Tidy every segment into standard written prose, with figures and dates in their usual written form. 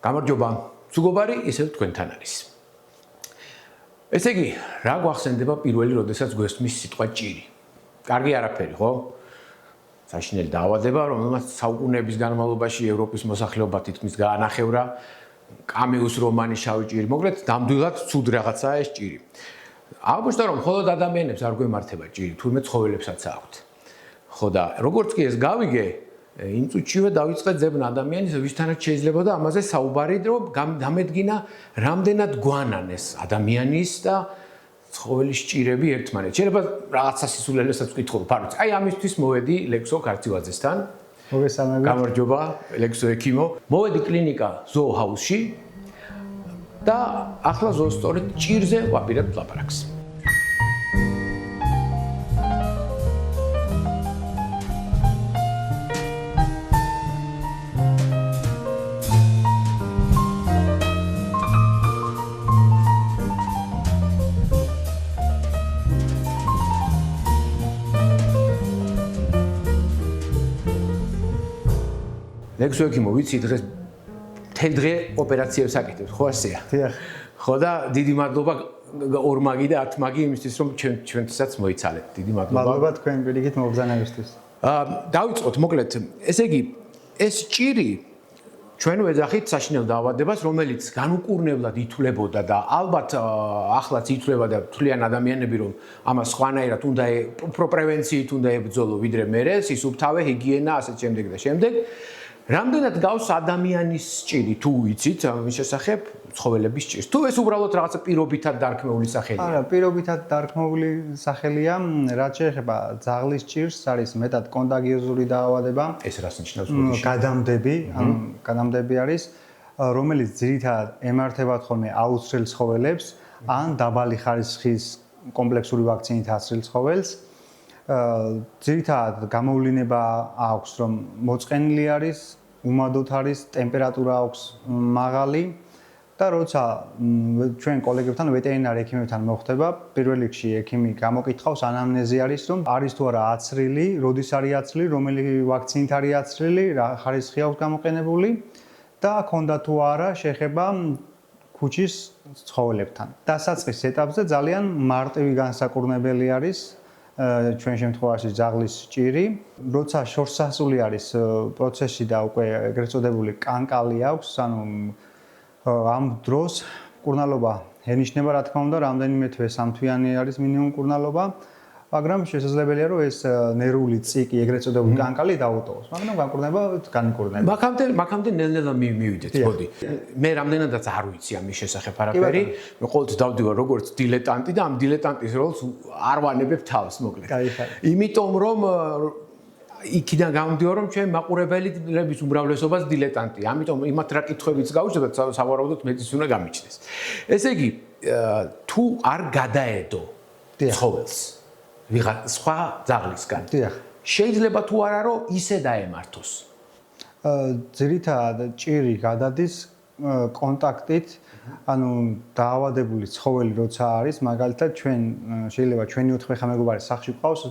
გამარჯობა, მეგობარი, ისევ თქვენთან არის. ესე იგი, რა გვახსენდება პირველი, როდესაც გვესმის სიტყვა ჭირი? კარგი არაფერი, ხო? საშინელი დაავადება, რომელმაც საუკუნეების განმავლობაში ევროპის მოსახლეობა თითქმის გაანახევრა. კამიუს რომანი შავი ჭირი, მოკლედ, ნამდვილად ცუდ რაღაცაა ეს ჭირი. აღმოჩნდა, რომ მხოლოდ ადამიანებს არ გვემართება ჭირი, თურმე ცხოველებსაც აქვთ. ხო და როგორც კი ეს გავიგე, იმ წუთშივე დავიწყე ძებნა ადამიანის, ვისთანაც შეიძლება და ამაზე საუბარი, რომ დამედგინა, რამდენად გვანანეს ადამიანის და ცხოველის ჭირები ერთმანეთს. შეიძლება რაღაცა სისულელესაც ვკითხო, ფარვით. აი ამისთვის მოვედი ლექსო ქართივაძესთან. მოგესალმებით. გამარჯობა, ლექსო ექიმო. მოვედი კლინიკა ზოოჰაუსში და ახლა ზუსტად ჭირზე ვაპირებ ლაპარაკს. ლექსო ექიმო, ვიცი დღეს მთელ დღე ოპერაციებს აკეთებ, ხო ასეა? დიახ. ხო და დიდი მადლობა 2 მაგი და 10 მაგი იმისთვის, რომ ჩვენთვისაც მოიცალეთ. დიდი მადლობა. მადლობა თქვენ პირიქით მობრძანებისთვის. დავიწყოთ, მოკლედ, ესე იგი, ეს ჭირი ჩვენ ვეძახით საშინელ დაავადებას, რომელიც განუკურნებლად ითვლებოდა და ალბათ ახლაც ითვლება და თვლიან ადამიანები, რომ ამას სხვანაირად უნდა უფრო პრევენციით უნდა ებრძოლო ვიდრე მერე, სისუფთავე, ჰიგიენა, ასეთ შემდეგ და შემდეგ. რამდენად გავს ადამიანის ჭირი, თუ ვიცით ამის შესახებ, ცხოველების ჭირს. თუ ეს უბრალოდ რაღაცა პირობითად დარქმეული სახელია. არა, პირობითად დარქმეული სახელია, რაც შეეხება ძაღლის ჭირს, არის მეტად კონტაგიოზური დაავადება. ეს რას ნიშნავს? გადამდები, ანუ გადამდები არის, რომელიც ძირითადად ემართება ხოლმე აუცრელ ცხოველებს ან დაბალი ხარისხის კომპლექსური ვაქცინით ასრულ ცხოველს. ძირითადად გამოვლინება აქვს, რომ მოწყენილი არის, უმადოდ არის, ტემპერატურა აქვს მაღალი და როცა ჩვენ კოლეგებთან, ვეტერინარ ექიმებთან მოხდება, პირველ რიგში ექიმი გამოკითხავს ანამნეზი არის, რომ არის თუ არა აცრილი, როდის არის აცრილი, რომელი ვაქცინით არის აცრილი, რა ხარისხი აქვს გამოყენებული და ქონდა თუ არა შეხება ქუჩის ცხოველებთან. დასაწყის ეტაპზე ძალიან მარტივი განსაკურნებელი არის ჩვენ შემთხვევაში ძაღლის ჭირი, როცა შორსასული არის პროცესი და უკვე ეგრეთ წოდებული კანკალი აქვს, ანუ ამ დროს მკურნალობა ენიშნება, რა თქმა უნდა, რამდენიმე თვე, 3 თვიანი არის მინიმუმ მკურნალობა, მაგრამ შესაძლებელია, რომ ეს ნერვული ციკი, ეგრეთ წოდებული კანკალი დაუტოვოს, მაგრამ განკურნება განიკურნება. მაგამდე ნელ-ნელა მივიდეთ, მოდი. მე რამდენადაც არ ვიცი ამის შესახებ არაფერი, მე ყოველთვის დავდივარ როგორც დილეტანტი და ამ დილეტანტის როლს არ ვანებებ თავს, მოკლედ. იმიტომ რომ იქიდან გამომდივარ, რომ ჩვენ მაყურებლების უმრავლესობას დილეტანტია. ამიტომ იმათ რა კითხვებიც გავუშვებთ, სავარაუდოდ მეც უნდა გამიჩნდეს. ესე იგი, თუ არ გადაედო ცხოველს ვიღაც სხვა ძაღლისგან. შეიძლება თუ არა რომ ისე დაემართოს. ძირითადად ჭირი გადადის კონტაქტით, ანუ დაავადებული ცხოველი როცა არის, მაგალითად ჩვენ შეიძლება ჩვენი 4 ხეხა მეგობარი სახლში ყავს,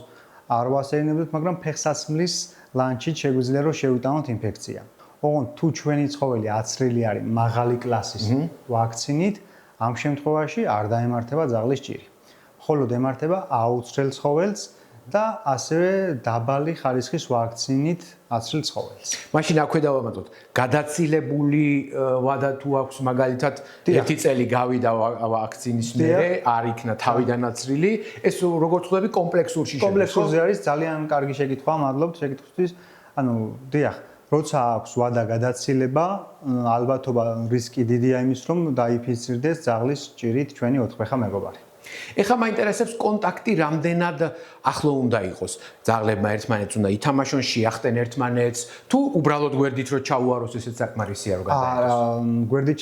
არ ვასეირნებდით, მაგრამ ფეხსაცმლის ლანჩით შეგვიძლია რომ შევიტანოთ ინფექცია. ოღონდ თუ ჩვენი ცხოველი აცრილი არის მაღალი კლასის ვაქცინით, ამ შემთხვევაში არ დაემართება ძაღლის ჭირი. ხოლო ემართება აუცრელ ცხოველს და ასევე დაბალი ხარისხის ვაქცინით აცრილ ცხოველს. მაშინ აქვე დავამატოთ, გადაცილებული ვადა თუ აქვს მაგალითად 1 წელი გავიდა ვაქცინის მერე, არ იქნა თავიდან აცრილი, ეს როგორც ხვდები კომპლექსურში შედის. კომპლექსურზე არის ძალიან კარგი შეკითხვა, მადლობთ შეკითხვისთვის. ანუ დიახ, როცა აქვს ვადა გადაცილება, ალბათობა რისკი დიდია იმის, რომ დაიფიცირდეს ძაღლის ჭირით ჩვენი 4 ხეხა მეგობარი. ეხლა მაინტერესებს კონტაქტი რამდენად ახლო უნდა იყოს. ძაღლებმა ერთმანეთს უნდა ითამაშონ, შეახტენ ერთმანეთს, თუ უბრალოდ გვერდით რო ჩაუაროს, ესეც საკმარისია რომ გადაიღოს. გვერდით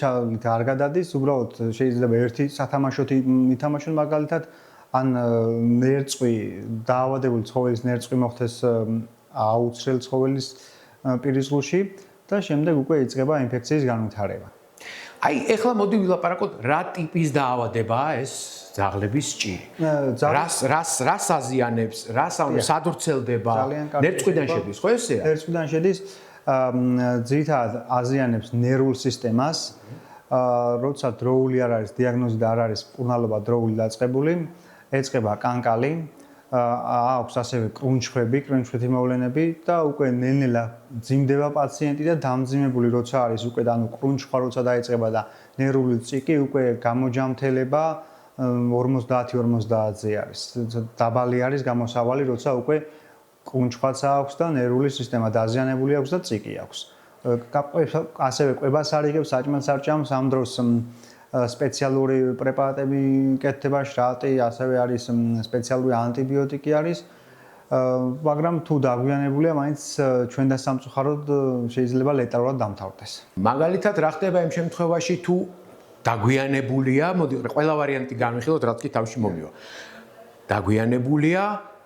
არ გადადის, უბრალოდ შეიძლება ერთი სათამაშოთ ითამაშონ მაგალითად, ან ნერწყვი დაავადებული ცხოველის ნერწყვი მოხდეს აუცრელ ცხოველის პირისგულში და შემდეგ უკვე იწყება ინფექციის განვითარება. აი, ეხლა მოდი ვილაპარაკოთ, რა ტიპის დაავადებაა ეს ძაღლების ჭირი. რას აზიანებს, სად ვრცელდება? ნერწყვიდან შედის, ხო ესეა? ნერწყვიდან შედის. ძირითადად აზიანებს ნერვულ სისტემას. როცა დროული არ არის, დიაგნოზი და არ არის მკურნალობა დროული დაწყებული, ეწყება კანკალი, აქვს ასევე კრუნჩხვები, კრუნჩხვითი მოვლენები და უკვე ნელ-ნელა მძიმდება პაციენტი და დამძიმებული როცა არის, უკვე ანუ კრუნჩხვა როცა დაიწყება და ნერვული წიკი უკვე გამოჯამთელება 50-50-ზე არის. დაბალი არის გამოსავალი, როცა უკვე კრუნჩხვაც აქვს და ნერვული სისტემა დაზიანებული აქვს და წიკი აქვს. ასევე კვებას არიგებს, საჭმელს არჭამს, ამ დროს სპეციალური პრეპარატები კეთდება, შრატი, ასევე არის სპეციალური ანტიბიოტიკი არის. მაგრამ თუ დაგვიანებულია, მაინც ჩვენ და სამწუხაროდ შეიძლება ლეტალურად დამთავრდეს. მაგალითად, რა ხდება იმ შემთხვევაში, თუ დაგვიანებულია, მოდი ყველა ვარიანტი განვიხილოთ, რაც კი თავში მომივა. დაგვიანებულია,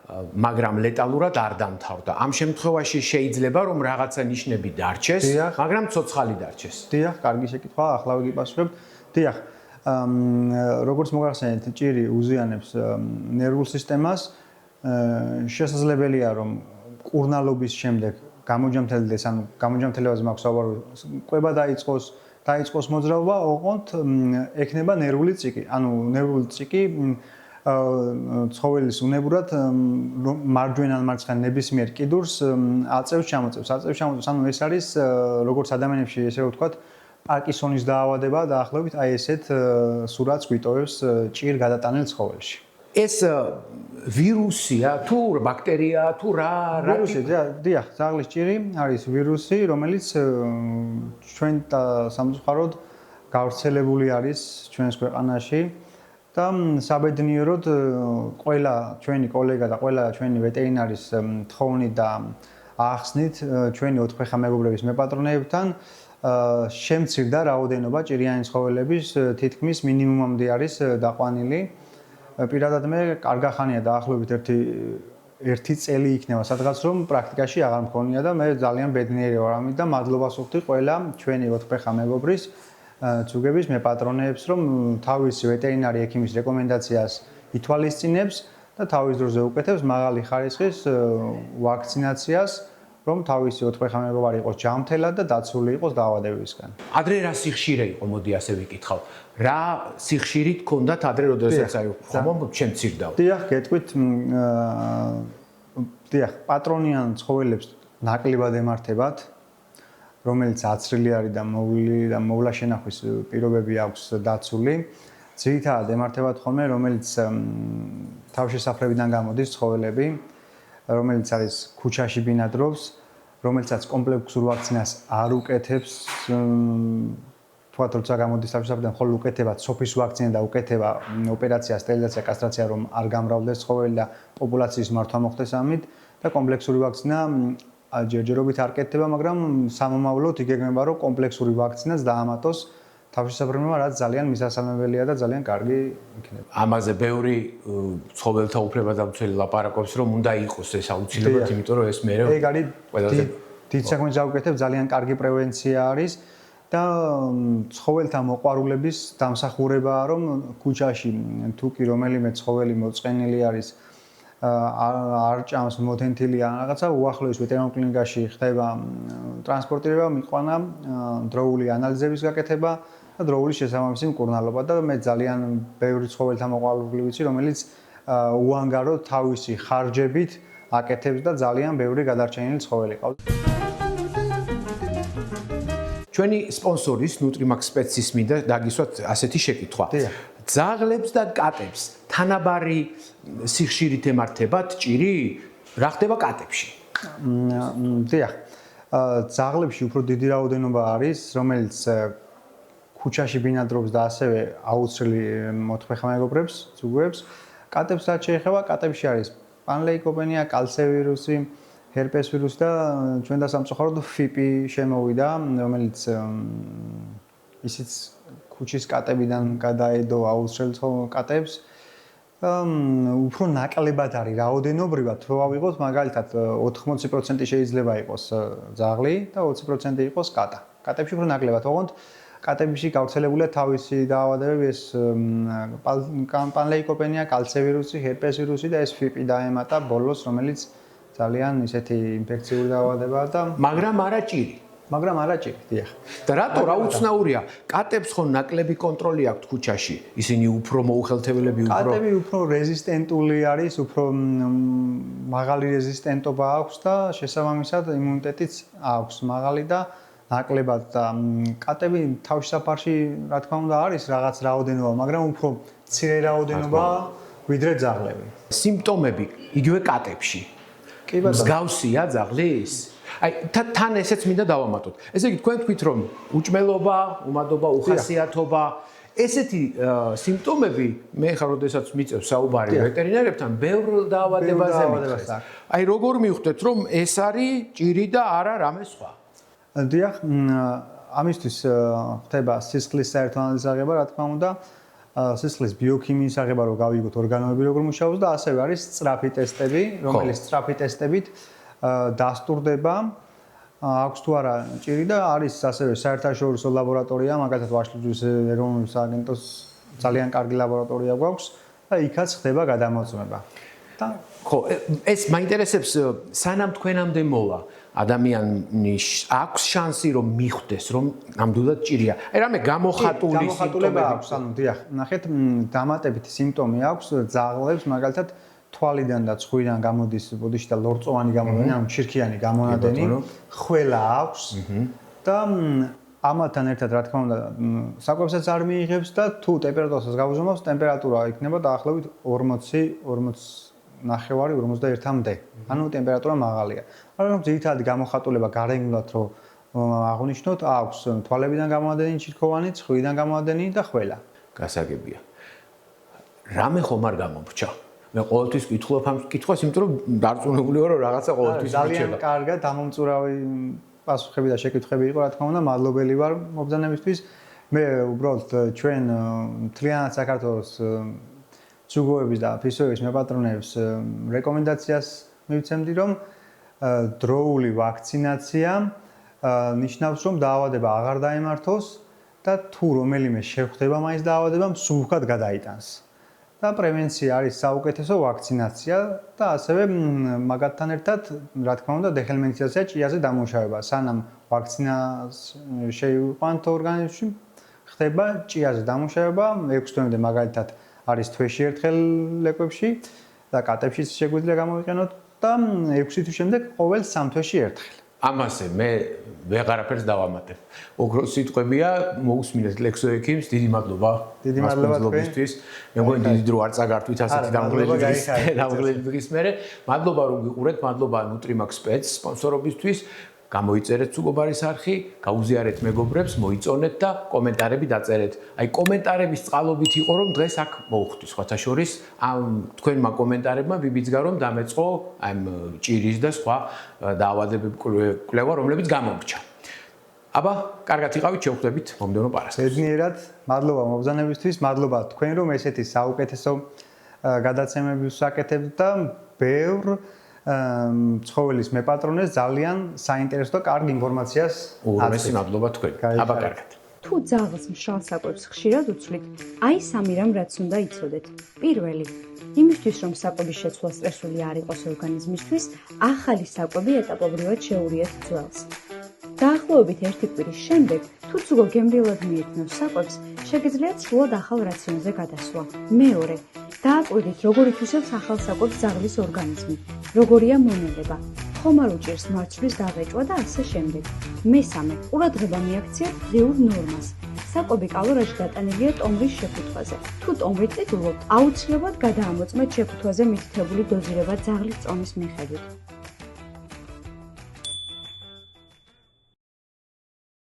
მაგრამ ლეტალურად არ დამთავრდა. ამ შემთხვევაში შეიძლება რომ რაღაცა ნიშნები დარჩეს, მაგრამ ცოცხალი დარჩეს. დიახ, კარგი შეკითხვაა, ახლა ვიგიპასუხებ. დიახ, როგორც მოგახსენეთ, ჭირი უზიანებს ნერვულ სისტემას. შესაძლებელია რომ მკურნალობის შემდეგ გამოჯამთელდეს, ანუ გამოჯამთელებაზე მაქვს საუბარი, კვება დაიწყოს მოძრაობა, ოღონდ ექნება ნერვული წიკი. ანუ ნერვული წიკი ცხოველის უნებურად მარჯვენა ან მარცხენა ნებისმიერ კიდურს აწევს-ჩამოწევს. ანუ ეს არის როგორც ადამიანებში ესე ვთქვათ, პარკინსონის დაავადება დაახლოებით აი ესეთ სურათს გვიტოვებს ჭირ გადატანილ ცხოველში. ეს ვირუსია თუ ბაქტერიაა თუ რა ვირუსი, დიახ, ძაღლის ჭირი არის ვირუსი, რომელიც ჩვენ სამწუხაროდ გავრცელებული არის ჩვენს ქვეყანაში და საბედნიეროდ ყველა ჩვენი კოლეგა და ყველა ჩვენი ვეტერინარის თხოვნით და ახსნით ჩვენი ოთხფეხა მეგობრების მეპატრონეებთან შემცირდა რაოდენობა ჭირიანი ცხოველების თითქმის მინიმუმამდე არის დაყვანილი. პირადად მე კარგა ხანია დაახლოებით ერთი წელი იქნება სადღაც რომ პრაქტიკაში აღარ მქონია და მე ძალიან ბედნიერი ვარ ამით და მადლობას ვუხდი ყველა ჩვენი ოთხფეხა მეგობრის ცუგების მეპატრონეებს რომ თავისი ვეტერინარი ექიმის რეკომენდაციას ითვალისწინებს და თავის დროზე უკეთებს მაღალი ხარისხის ვაქცინაციას რომ თავისი ოთხფეხა მეგობარი იყოს ჯანმრთელად და დაცული იყოს დაავადებებისგან. ადრე რა სიხშირე იყო, მოდი ასე ვიკითხავ. რა სიხშირით ჰქონდათ ადრე როდესაც აი ხომ შემცირდა? დიახ, გეტყვით, დიახ, პატრონიან ცხოველებს ნაკლებად ემართებათ, რომელიც აცრილი არის და მოვლილი და მოვლა შენახვის პირობები აქვს დაცული. ძირითადად ემართებათ ხოლმე, რომელიც თავშესაფრებიდან გამოდის ცხოველები, რომელიც არის ქუჩაში ბინადრობს, რომელსაც კომპლექსურ ვაქცინას არ უკეთებს, თქვათ როცა გამოდის თავშესაფრებიდან, ხოლმე უკეთება სოფის ვაქცინა და უკეთება ოპერაცია, სტერილიზაცია, კასტრაცია, რომ არ გამრავლდეს ცხოველი და პოპულაციის მართვა მოხდეს ამით და კომპლექსური ვაქცინა ჯერჯერობით არ კეთდება, მაგრამ სამომავლოდ იგეგმება, რომ კომპლექსური ვაქცინაც დაამატოს თავშესაფრებმა, რაც ძალიან მისასალმებელია და ძალიან კარგი იქნება. ამაზე ბევრი ცხოველთა უფლებადამცველი ლაპარაკობს, რომ უნდა იყოს ეს აუცილებლად, იმიტომ რომ ეს მერე ეგ არის დიდ საქმეს გავუკეთებ, ძალიან კარგი პრევენცია არის და ცხოველთა მოყვარულების დამსახურებაა, რომ ქუჩაში თუ კი რომელიმე ცხოველი მოწყენილი არის არ ჭამს მოთენთილია რაღაცა უახლოეს ვეტერინარ კლინიკაში ხდება ტრანსპორტირება, მიყვანა, დროული ანალიზების გაკეთება და დროული შესაბამისი მკურნალობა და მე ძალიან ბევრი ცხოველთა მოყვარული ვიცი, რომელიც უანგაროდ თავისი ხარჯებით აკეთებს და ძალიან ბევრი გადარჩენილი ცხოველი ყავს. ჩვენი სპონსორის ნუტრიმაქს სპეცის მინდა დაგისვათ ასეთი შეკითხვა. ძაღლებს და კატებს თანაბარი სიხშირით ემართებათ ჭირი? რა ხდება კატებში? დიახ. ძაღლებში უფრო დიდი რაოდენობა არის, რომელიც ქუჩაში ბინადრობს და ასევე აუცრელი მოთხფეხა მეგობრებს, ცუგებს. კატებს რაც შეეხება, კატებში არის პანლეიკოპენია, კალცევირუსი, ჰერპეს ვირუსი და ჩვენ და სამწუხაროდ ფიპი შემოვიდა, რომელიც ისიც ქუჩის კატებიდან გადაედო აუცრელ კატებს. უფრო ნაკლებად არის რაოდენობრივად, თუ ავიღოთ მაგალითად 80% შეიძლება იყოს ძაღლი და 20% იყოს კატა. კატებში უფრო ნაკლებად, ოღონდ კატებში გავრცელებულია თავისი დაავადებები, ეს პანლეიკოპენია, კალცევირუსი, ჰერპეს ვირუსი და ეს ფიპი დაემატა ბოლოს, რომელიც ძალიან ისეთი ინფექციური დაავადებაა და მაგრამ არა ჭირი. მაგრამ არა ჭირი, დიახ. და რატო რა უცნაურია? კატებს ხო ნაკლები კონტროლი აქვთ ქუჩაში? ისინი უფრო მოუხელთებლები კატები უფრო რეზისტენტული არის, უფრო მაღალი რეზისტენტობა აქვს და შესაბამისად იმუნიტეტიც აქვს მაღალი და ნაკლებად და კატები თავშესაფარში რა თქმა უნდა არის რაღაც რაოდენობა, მაგრამ უფრო მცირე რაოდენობა ვიდრე ძაღლები. სიმპტომები იგივე კატებში. კი ბატონო. მსგავსია ძაღლის? აი თან ესეც მინდა დავამატოთ. ესე იგი თქვენ თქვით რომ უჭმელობა, უმადობა, უხასიათობა, ესეთი სიმპტომები მე ხარ როდესაც მიწევ საუბარი ვეტერინარებთან, ბევრ დაავადებაზე მიხდეს. აი როგორ მივხვდეთ რომ ეს არის ჭირი და არა რამე სხვა? დიახ, ამისთვის ხდება სისხლის საერთო ანალიზის აღება, რა თქმა უნდა, სისხლის ბიოქიმიის აღება, რომ გავიგოთ ორგანოები როგორ მუშაობს და ასევე არის სწრაფი ტესტები, რომელიც სწრაფი ტესტებით დასტურდება აქვს თუ არა ჭირი და არის ასევე საერთაშორისო ლაბორატორია, მაგალითად ვაშლუჯის ეროვნული სააგენტოს ძალიან კარგი ლაბორატორია გვაქვს და იქაც ხდება გადამოწმება. და ხო, ეს მაინტერესებს სანამ თქვენამდე მოვა ადამიანის აქვს შანსი რომ მიხვდეს რომ ნამდვილად ჭირია. აი რამე გამოხატულება აქვს, ანუ დიახ, ნახეთ, დამატებითი სიმპტომი აქვს ძაღლებს, მაგალითად თვალიდან და ცხვირიდან გამოდის ბოდიში და ლორწოვანი გამონადენი, ანუ ჩირქიანი გამონადენი, ხველა აქვს და ამათთან ერთად რა თქმა უნდა საკვებსაც არ მიიღებს და თუ ტემპერატურასაც გაუზომავს, ტემპერატურა იქნება დაახლოებით 40-ნახევარი-51-მდე. ანუ ტემპერატურა მაღალია. მაგრამ ძირითადად გამოხატულება გარეგნულად რომ აღნიშნოთ, აქვს თვალებიდან გამონადენი ჩირქოვანი, ცხვირიდან გამონადენი და ხველა. გასაგებია. რამე ხომ არ გამომრჩა? მე ყოველთვის ვკითხულობ ამ კითხვას, იმიტომ რომ დარწმუნებული ვარ რომ რაღაცა ყოველთვის მრჩება. ძალიან კარგად დამომწურავი პასუხები და შეკითხვები იყო, რა თქმა უნდა, მადლობელი ვარ მობრძანებისთვის. მე უბრალოდ ჩვენ მთლიანად საქართველოს ჯუგოების და ფისოების მეპატრონეებს რეკომენდაციას მივცემდი, რომ დროული ვაქცინაცია ნიშნავს, რომ დაავადება აღარ დაემართოს და თუ რომელიმე შეხვდება მაინც დაავადება, მსუბუქად გადაიტანს. და პრევენცია არის საუკეთესო ვაქცინაცია და ასევე მაგათთან ერთად, რა თქმა უნდა, დეხელმინაცია ჭიაზე დამუშავება. სანამ ვაქცინას შეიყვანთ ორგანიზმში, ხდება ჭიაზე დამუშავება 6 თვემდე მაგალითად არის თვეში ერთხელ ლეკვებში და კატებშიც შეგვიძლია გამოვიყენოთ და 6 თვის შემდეგ ყოველ 3 თვეში ერთხელ. ამაზე მე ვეღარაფერს დავამატებ. ოქროს სიტყვებია, მოусმინეთ ლექსოექიმს, დიდი მადლობა. დიდი მადლობა თქვენთვის. მე მგონი დიდი დრო არ წაგართვით ასეთი დამღლების მერე. მადლობა რომ გიყურეთ, მადლობა ნუტრიმაქ სპეცს სპონსორობისთვის. გამოიწერეთ ცუგობარის არხი, გაუზიარეთ მეგობრებს, მოიწონეთ და კომენტარები დაწერეთ. აი კომენტარების წყალობით იყო რომ დღეს აქ მოვხვდი სხვათა შორის ამ თქვენმა კომენტარებმა ვიბიძგა რომ დამეწყო ამ ჭირის და სხვა დაავადებების კვლევა, რომლებიც გამომრჩა. აბა, კარგად იყავით, შევხვდებით მომდევნო პარასკევს. ბედნიერად, მადლობა მობრძანებისთვის, მადლობა თქვენ რომ ესეთი საუკეთესო გადაცემები ვსაკეთებთ და ბევრ ცხოველის მეპატრონეს ძალიან საინტერესო და კარგი ინფორმაციას უმეტესი მადლობა თქვენ. აბა კარგად. თუ ძაღლს მშრალ საკვებს ხშირად უცვლით, აი 3 რამ რაც უნდა იცოდეთ. პირველი, იმისთვის რომ საკვების შეცვლა სტრესული არ იყოს ორგანიზმისთვის, ახალი საკვები ეტაპობრივად შეურიეთ ძველს. დაახლოებით 1 კვირის შემდეგ, თუ ცუგო გემრიელად მიირთმევს საკვებს, შეგიძლიათ სრულად ახალ რაციონზე გადასვლა. მეორე, დააკვირდით, როგორ ითვისებს ახალ საკვებს ძაღლის ორგანიზმი, როგორია მონელება, ხომ არ უჭირს მარცვლის დაღეჭვა და ასე შემდეგ. მესამე, ყურადღება მიაქციეთ დღიურ ნორმას. საკვები კალორიაში დატანილია ტომრის შეფუთვაზე. თუ ტომრი ტიტულობთ, აუცილებლად გადაამოწმეთ შეფუთვაზე მითითებული დოზირება ძაღლის წონის მიხედვით.